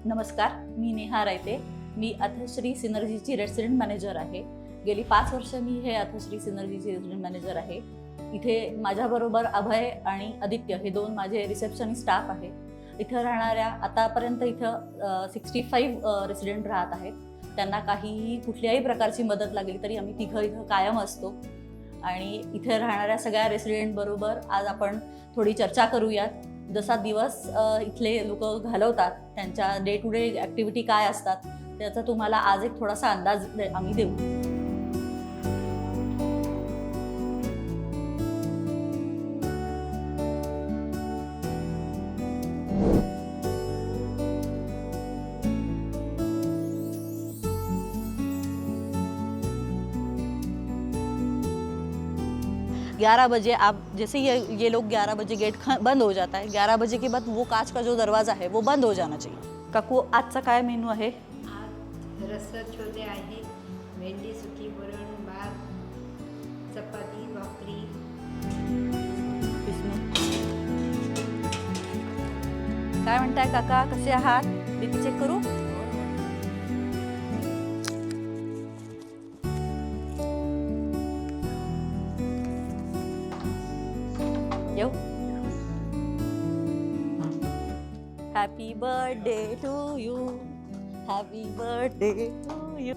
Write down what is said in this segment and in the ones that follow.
नमस्कार, मी नेहा रायते. मी अथश्री सिनर्जीची resident manager आहे. गेली 5 वर्ष मी हे अथश्री सिनर्जीची रेसिडेंट मॅनेजर आहे. इथे माझ्याबरोबर अभय आणि आदित्य हे 2 माझे रिसेप्शनिस्ट स्टाफ आहे. इथं राहणाऱ्या आतापर्यंत इथं 65 रेसिडेंट राहत आहेत. त्यांना काहीही कुठल्याही प्रकारची मदत लागली तरी आम्ही तिघं इथं कायम असतो. आणि इथे राहणाऱ्या सगळ्या रेसिडेंटबरोबर आज आपण थोडी चर्चा करूयात. जसा दिवस इथले लोक घालवतात, त्यांच्या डे टू डे ॲक्टिव्हिटी काय असतात त्याचा तुम्हाला आज एक थोडासा अंदाज आम्ही देऊ. ग्यारह बजे आप जैसे ये लोग 11 बजे गेट बंद हो जाता है. 11 बजे के बाद वो कांच का जो दरवाज़ा है वो बंद हो जाना चाहिए. काकू आजचा काय मेनू आहे? आज रस्सा छोले आहे, भेंडी सुकी, वरण भात, चपाती भाकरी. काय म्हणताय काका, कसे आहात? बीपी चेक करू? येऊ. Happy birthday to you, happy birthday to you.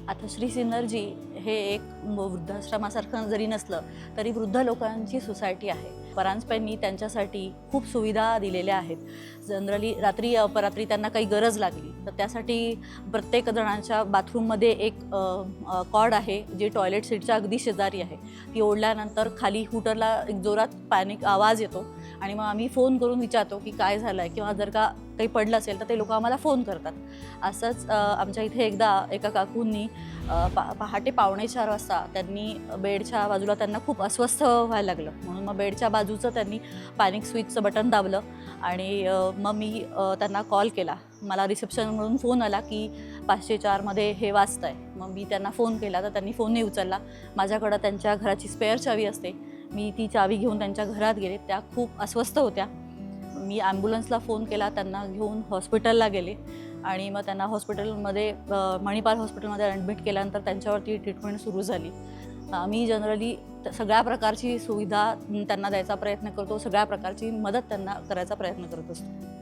Athashri Synergy हे एक वृद्धाश्रमासारखं जरी नसलं तरी वृद्ध लोकांची सोसायटी आहे. परांजपेंनी त्यांच्यासाठी खूप सुविधा दिलेल्या आहेत. जनरली रात्री अपरात्री त्यांना काही गरज लागली तर त्यासाठी प्रत्येक जणांच्या बाथरूममध्ये एक कॉर्ड आहे जी टॉयलेट सीटच्या अगदी शेजारी आहे. ती ओढल्यानंतर खाली हुटरला एक जोरात पॅनिक आवाज येतो आणि मग आम्ही फोन करून विचारतो की काय झालं आहे, किंवा जर का काही पडलं असेल तर ते लोक आम्हाला फोन करतात. असंच आमच्या इथे एकदा एका काकूंनी पहाटे 3:45 वाजता त्यांनी बेडच्या बाजूला त्यांना खूप अस्वस्थ व्हायला लागलं, म्हणून मग बेडच्या बाजूचं त्यांनी पॅनिक स्विचचं बटन दाबलं आणि मग मी त्यांना कॉल केला. मला रिसेप्शनमधून फोन आला की 504मध्ये हे वाजतं आहे. मग मी त्यांना फोन केला तर त्यांनी फोन नाही उचलला. माझ्याकडं त्यांच्या घराची स्पेअर चावी असते, मी ती चावी घेऊन त्यांच्या घरात गेले. त्या खूप अस्वस्थ होत्या. मी ॲम्ब्युलन्सला फोन केला, त्यांना घेऊन हॉस्पिटलला गेले आणि मग त्यांना हॉस्पिटलमध्ये मणिपाल हॉस्पिटलमध्ये ॲडमिट केल्यानंतर त्यांच्यावरती ट्रीटमेंट सुरू झाली. आम्ही जनरली सगळ्या प्रकारची सुविधा त्यांना द्यायचा प्रयत्न करतो, सगळ्या प्रकारची मदत त्यांना करायचा प्रयत्न करत असतो.